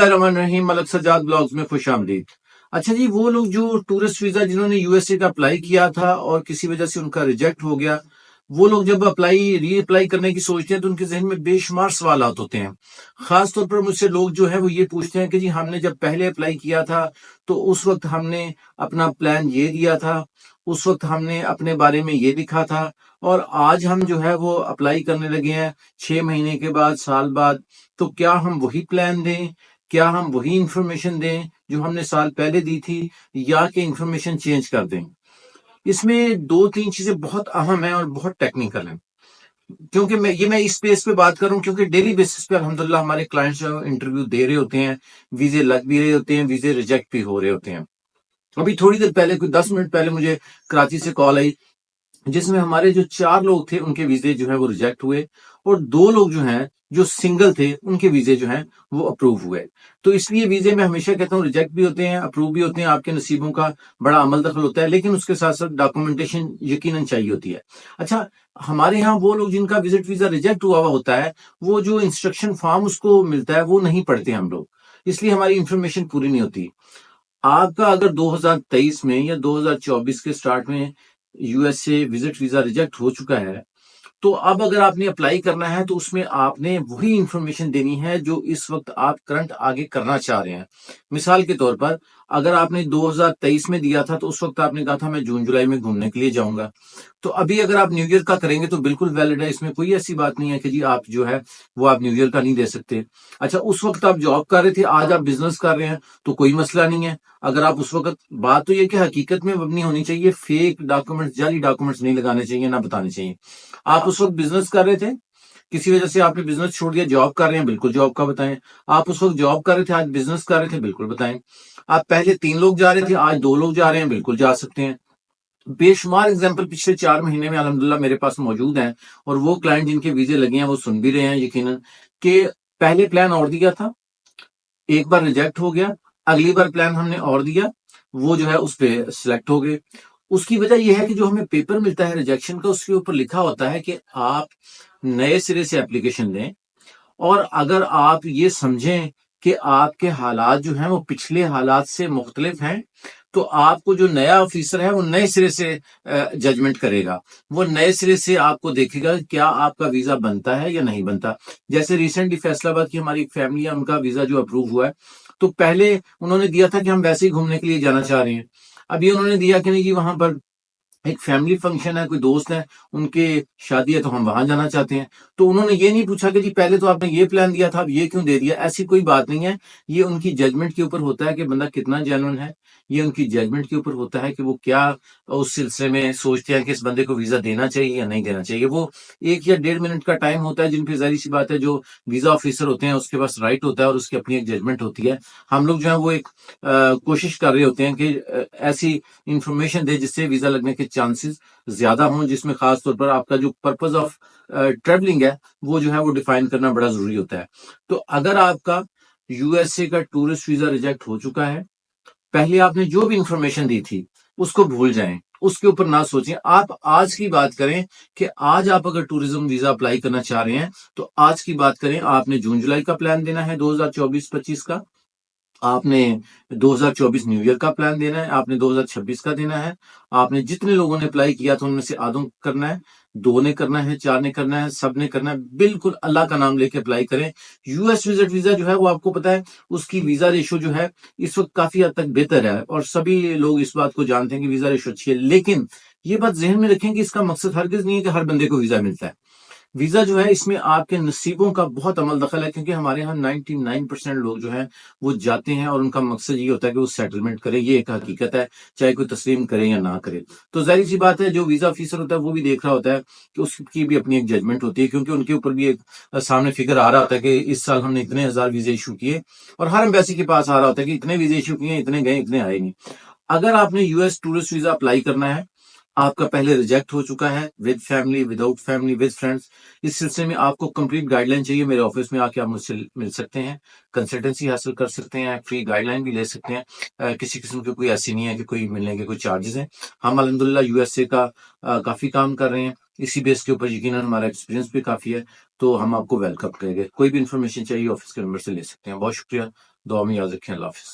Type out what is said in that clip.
रहीम Malak Sajjad blogs में खुश आमदीद। अच्छा जी, वो लोग जो टूरिस्ट वीजा जिन्होंने यूएसए का अप्लाई किया था और किसी वजह से उनका रिजेक्ट हो गया, वो लोग जब री अप्लाई करने की सोचते हैं तो उनके जहन में बेशुमार सवाल होते हैं। खास तौर पर मुझसे लोग जो है वो ये पूछते हैं कि जी हमने जब पहले अप्लाई किया था तो उस वक्त हमने अपना प्लान ये दिया था, उस वक्त हमने अपने बारे में ये लिखा था, और आज हम जो है वो अप्लाई करने लगे हैं 6 महीने के बाद, साल बाद, तो क्या हम वही प्लान दें, क्या हम वही इंफॉर्मेशन दें जो हमने साल पहले दी थी, या कि इंफॉर्मेशन चेंज कर दें। इसमें दो तीन चीजें बहुत अहम हैं और बहुत टेक्निकल हैं। क्योंकि मैं इस स्पेस पे बात करूं क्योंकि डेली बेसिस पे अल्हम्दुलिल्लाह हमारे क्लाइंट्स जो इंटरव्यू दे रहे होते हैं, वीजे लग भी रहे होते हैं, वीजे रिजेक्ट भी हो रहे होते हैं। अभी थोड़ी देर पहले, कोई 10 मिनट पहले, मुझे कराची से कॉल आई जिसमें हमारे जो 4 लोग थे उनके वीजे जो है वो रिजेक्ट हुए, और 2 लोग जो हैं जो सिंगल थे उनके वीजे जो हैं वो अप्रूव हुए। तो इसलिए वीजे में हमेशा कहता हूँ रिजेक्ट भी होते हैं, अप्रूव भी होते हैं, आपके नसीबों का बड़ा अमल दखल होता है, लेकिन उसके साथ साथ डॉक्यूमेंटेशन यकीनन चाहिए होती है। अच्छा, हमारे यहाँ वो लोग जिनका विजिट वीजा रिजेक्ट हुआ होता है, वो जो इंस्ट्रक्शन फॉर्म उसको मिलता है वो नहीं पढ़ते हम लोग, इसलिए हमारी इंफॉर्मेशन पूरी नहीं होती। आपका अगर 2023 में या 2024 के स्टार्ट में यूएसए विजिट वीजा रिजेक्ट हो चुका है, तो अब अगर आपने अप्लाई करना है तो उसमें आपने वही इंफॉर्मेशन देनी है जो इस वक्त आप करंट आगे करना चाह रहे हैं। मिसाल के तौर पर, अगर आपने 2023 में दिया था तो उस वक्त आपने कहा था मैं जून जुलाई में घूमने के लिए जाऊंगा, तो अभी अगर आप न्यू ईयर का करेंगे तो बिल्कुल वैलिड है, इसमें कोई ऐसी बात नहीं है कि जी आप जो है वो आप न्यू ईयर का नहीं दे सकते। अच्छा, उस वक्त आप जॉब कर रहे थे, आज आप बिजनेस कर रहे हैं, तो कोई मसला नहीं है। अगर आप उस वक्त, बात तो ये कि हकीकत में नहीं होनी चाहिए, फेक डॉक्यूमेंट्स, जाली डॉक्यूमेंट्स नहीं लगाने चाहिए, ना बताने चाहिए। आप उस वक्त बिजनेस कर रहे थे, किसी वजह से आपने बिजनेस छोड़ दिया, जॉब कर रहे हैं, बिल्कुल जॉब का बताएं। आप उस वक्त जॉब कर रहे थे, आज बिजनेस कर रहे थे, बिल्कुल बताएं। आप पहले 3 लोग जा रहे थे, आज 2 लोग जा रहे हैं, बिल्कुल जा सकते हैं। बेशुमार एग्जाम्पल पिछले 4 महीने में अल्हम्दुलिल्लाह मेरे पास मौजूद हैं, और वो क्लाइंट जिनके वीजे लगे हैं वो सुन भी रहे हैं यकीनन, कि पहले प्लान और दिया था, एक बार रिजेक्ट हो गया, अगली बार प्लान हमने और दिया, वो जो है उस पर सिलेक्ट हो गए। उसकी वजह यह है कि जो हमें पेपर मिलता है रिजेक्शन का, उसके ऊपर लिखा होता है कि आप नए सिरे से एप्लीकेशन दें, और अगर आप ये समझें कि आपके हालात जो हैं वो पिछले हालात से मुख्तलिफ हैं, तो आपको जो नया ऑफिसर है वो नए सिरे से जजमेंट करेगा, वो नए सिरे से आपको देखेगा कि क्या आपका वीजा बनता है या नहीं बनता। जैसे रिसेंटली फैसलाबाद की हमारी एक फैमिली है, उनका वीजा जो अप्रूव हुआ है, तो पहले उन्होंने दिया था कि हम वैसे ही घूमने के लिए जाना चाह रहे हैं। अभी उन्होंने दिया कि नहीं जी, वहां पर एक फैमिली फंक्शन है, कोई दोस्त है, उनके शादी है, तो हम वहां जाना चाहते हैं। तो उन्होंने ये नहीं पूछा कि जी पहले तो आपने ये प्लान दिया था, अब ये क्यों दे दिया। ऐसी कोई बात नहीं है, ये उनकी जजमेंट के ऊपर होता है कि बंदा कितना जेन्युइन है। ये उनकी जजमेंट के ऊपर होता है कि वो क्या उस सिलसिले में सोचते हैं कि इस बंदे को वीजा देना चाहिए या नहीं देना चाहिए। वो 1 या 1.5 मिनट का टाइम होता है, जिन पे जाहिर सी बात है जो वीजा ऑफिसर होते हैं उसके पास राइट होता है और उसकी अपनी एक जजमेंट होती है। हम लोग जो है वो एक कोशिश कर रहे होते हैं कि ऐसी इंफॉर्मेशन दे जिससे वीजा लगने के चांसेस ज्यादा हों, जिसमें खास तौर पर आपका जो पर्पज ऑफ ट्रेवलिंग है वो जो है वो डिफाइन करना बड़ा जरूरी होता है। तो अगर आपका यूएसए का टूरिस्ट वीजा रिजेक्ट हो चुका है, पहले आपने जो भी इंफॉर्मेशन दी थी उसको भूल जाएं, उसके ऊपर ना सोचें। आप आज की बात करें कि आज आप अगर टूरिज्म वीजा अप्लाई करना चाह रहे हैं तो आज की बात करें। आपने जून जुलाई का प्लान देना है 2024-25 का, आपने 2024 न्यू ईयर का प्लान देना है, आपने 2026 का देना है। आपने जितने लोगों ने अप्लाई किया था उनमें से आधों करना है, 2 ने करना है, 4 ने करना है, सब ने करना है। बिल्कुल अल्लाह का नाम लेके अप्लाई करें। यूएस विजिट वीजा जो है वो आपको पता है उसकी वीजा रेशो जो है इस वक्त काफी हद तक बेहतर है, और सभी लोग इस बात को जानते हैं कि वीजा रेशो अच्छी है। लेकिन ये बात जहन में रखें कि इसका मकसद हरगिज नहीं है कि हर बंदे को वीजा मिलता है। वीजा जो है इसमें आपके नसीबों का बहुत अमल दखल है, क्योंकि हमारे यहाँ 99% लोग जो हैं वो जाते हैं और उनका मकसद ये होता है कि वो सेटलमेंट करे। ये एक हकीकत है, चाहे कोई तस्लीम करे या ना करे। तो जाहिर सी बात है जो वीजा ऑफिसर होता है वो भी देख रहा होता है कि उसकी भी अपनी एक जजमेंट होती है, क्योंकि उनके ऊपर भी एक सामने फिगर आ रहा होता है कि इस साल हमने इतने हजार वीजे इशू किए, और हर एम्बेसी के पास आ रहा होता है कि इतने वीजे इशू किए, इतने गए, इतने आए नहीं। अगर आपने यूएस टूरिस्ट वीजा अप्लाई करना है, आपका पहले रिजेक्ट हो चुका है, with family, without family, with friends, इस सिलसिले में आपको कंप्लीट गाइडलाइन चाहिए, मेरे ऑफिस में आके आप मुझसे मिल सकते हैं, कंसल्टेंसी हासिल कर सकते हैं, फ्री गाइडलाइन भी ले सकते हैं। किसी किस्म की कोई ऐसी नहीं है कि कोई मिलने के कोई चार्जेस हैं। हम अल्हम्दुलिल्लाह यूएसए का काफी काम कर रहे हैं, इसी बेस के ऊपर यकीनन हमारा एक्सपीरियंस भी काफी है, तो हम आपको वेलकम करेंगे। कोई भी इंफॉर्मेशन चाहिए ऑफिस के नंबर से ले सकते हैं। बहुत शुक्रिया। दुआ में याद रखें। अल्लाह हाफिज।